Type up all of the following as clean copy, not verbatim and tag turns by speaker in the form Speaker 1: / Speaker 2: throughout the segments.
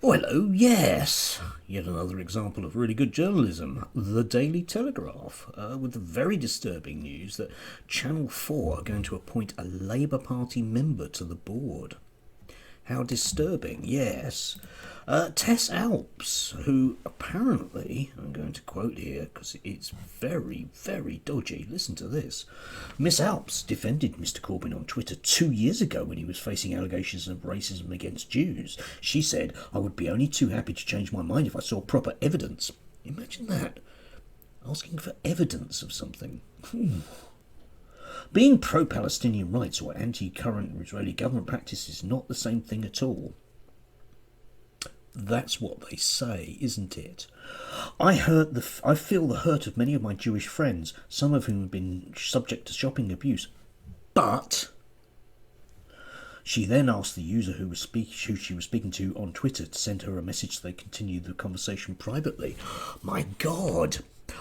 Speaker 1: Oh, hello, yes. Yet another example of really good journalism. The Daily Telegraph, with the very disturbing news that Channel 4 are going to appoint a Labour Party member to the board. How disturbing, yes. Tess Alps, who apparently, I'm going to quote here because it's very, very dodgy. Listen to this. Miss Alps defended Mr. Corbyn on Twitter 2 years ago when he was facing allegations of racism against Jews. She said, "I would be only too happy to change my mind if I saw proper evidence." Imagine that. Asking for evidence of something. Being pro-Palestinian rights or anti-current Israeli government practice is not the same thing at all. That's what they say, isn't it? I feel the hurt of many of my Jewish friends, some of whom have been subject to shopping abuse. But she then asked the user who she was speaking to on Twitter to send her a message so they continued the conversation privately. My God!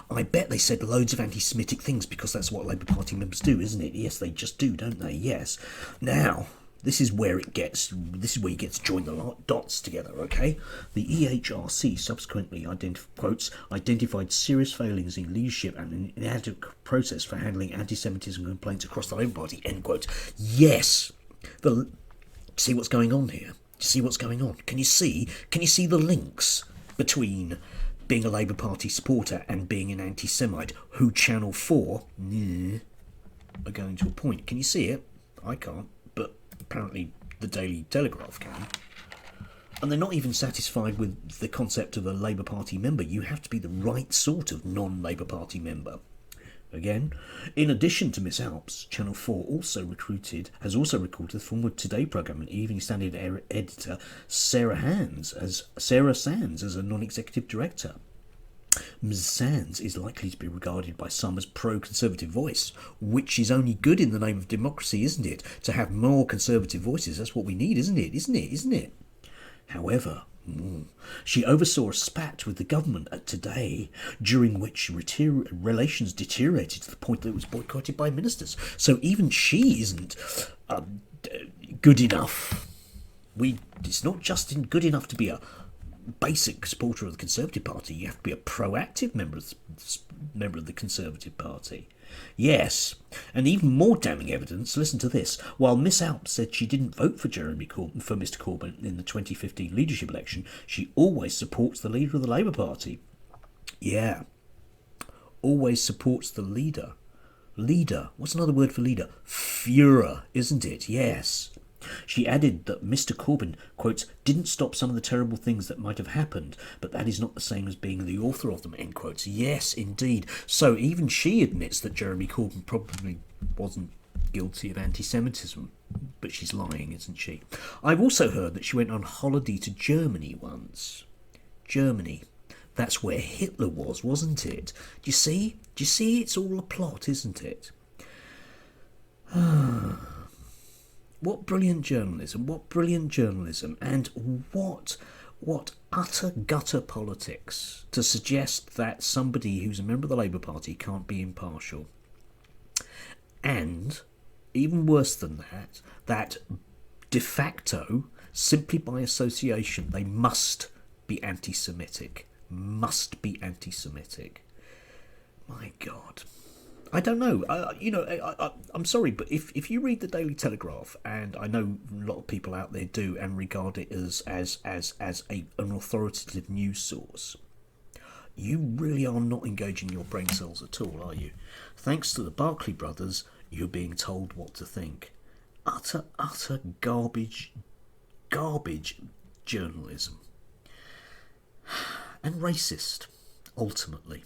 Speaker 1: I bet they said loads of anti-Semitic things because that's what Labour Party members do, isn't it? Yes, they just do, don't they? Yes. Now, this is where you get to join the dots together, okay? The EHRC subsequently identified serious failings in leadership and an inadequate process for handling anti-Semitism complaints across the Labour Party, end quote. Yes! See what's going on here? See what's going on? Can you see the links between being a Labour Party supporter and being an anti-Semite, who Channel 4 are going to appoint? Can you see it? I can't, but apparently the Daily Telegraph can. And they're not even satisfied with the concept of a Labour Party member. You have to be the right sort of non-Labour Party member. Again, in addition to Miss Alps, Channel 4 has also recruited the former Today programme and Evening Standard editor Sarah Sands as a non-executive director. Ms. Sands is likely to be regarded by some as pro-conservative voice, which is only good in the name of democracy, isn't it? To have more conservative voices, that's what we need, isn't it? However, she oversaw a spat with the government at Today, during which relations deteriorated to the point that it was boycotted by ministers. So even she isn't good enough. It's not just good enough to be a basic supporter of the Conservative Party. You have to be a proactive member of the Conservative Party. Yes, and even more damning evidence, listen to this. While Miss Alps said she didn't vote for Mr. Corbyn in the 2015 leadership election, she always supports the leader of the Labour Party. Yeah, always supports the leader. Leader, what's another word for leader? Führer, isn't it? Yes. She added that Mr. Corbyn, quotes, didn't stop some of the terrible things that might have happened, but that is not the same as being the author of them, end quotes. Yes, indeed. So even she admits that Jeremy Corbyn probably wasn't guilty of anti-Semitism, but she's lying, isn't she? I've also heard that she went on holiday to Germany once. Germany. That's where Hitler was, wasn't it? Do you see? It's all a plot, isn't it? What brilliant journalism, and what utter gutter politics to suggest that somebody who's a member of the Labour Party can't be impartial. And, even worse than that de facto, simply by association, they must be anti-Semitic. My God. I don't know. I'm sorry, but if you read the Daily Telegraph, and I know a lot of people out there do, and regard it as an authoritative news source, you really are not engaging your brain cells at all, are you? Thanks to the Barclay brothers, you're being told what to think. Utter garbage journalism. And racist, ultimately.